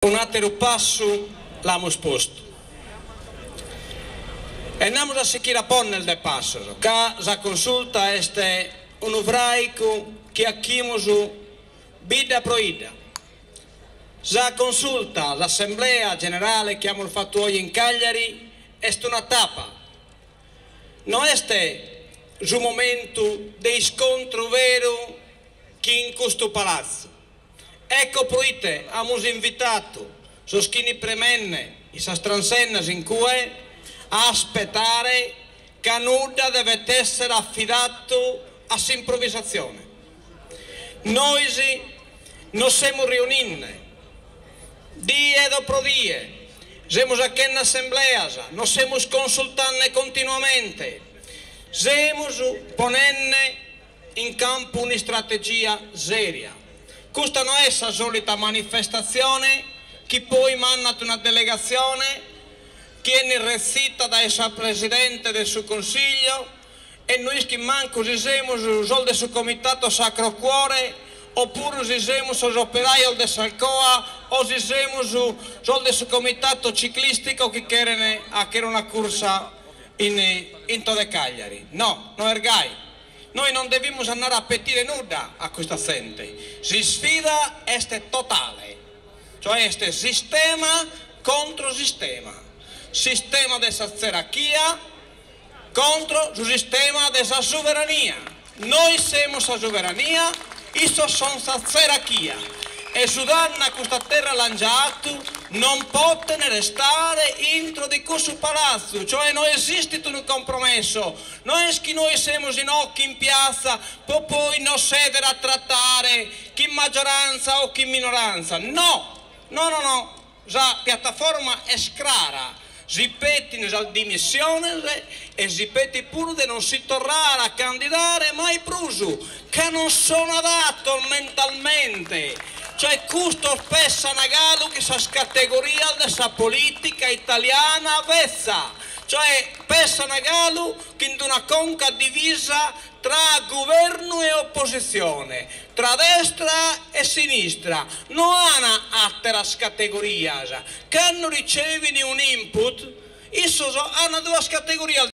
Un altro passo l'abbiamo sposto. E andiamo a seguire a ponnel del passo. La consulta è un ebraico che acchiamo bida proida. La consulta, l'assemblea generale che abbiamo fatto oggi in Cagliari, è una tappa. Non è un momento di scontro vero che in questo palazzo. Ecco perché abbiamo invitato Soschini Premenne, i Sastransennas in cui a aspettare che nulla deve essere affidato a improvvisazione. Noi non siamo riuniti, dia dopo dia, siamo anche in assemblea, non stiamo consultando continuamente, stiamo ponendo in campo una strategia seria. Questa non è la solita manifestazione che poi manda una delegazione che è recita dal Presidente del suo Consiglio e noi che manco siamo del suo Comitato Sacro Cuore oppure siamo gli operai del Salcoa o siamo del suo Comitato Ciclistico che quiere una corsa in Tode Cagliari. No, non è gai. Noi non dobbiamo andare a petire nulla a questa gente. La sfida è totale, cioè è sistema contro sistema. Sistema della gerarchia contro il sistema della sovrania. Noi siamo la sovrania, isso sono la gerarchia. E Sudan a questa terra lanciato non può restare dentro di questo palazzo, cioè non esiste un compromesso, non è che noi siamo in occhi in piazza per poi non sedere a trattare chi maggioranza o chi minoranza, no, la piattaforma è clara, si peti la dimissione e si peti pure di non si tornare a candidare mai più, che non sono adatto mentalmente. Cioè questo pesa una galo che sa categoria della politica italiana avvezza, cioè pesa una galo che in una conca divisa tra governo e opposizione, tra destra e sinistra, non hanno altre categorie che non ricevono un input, hanno due categorie.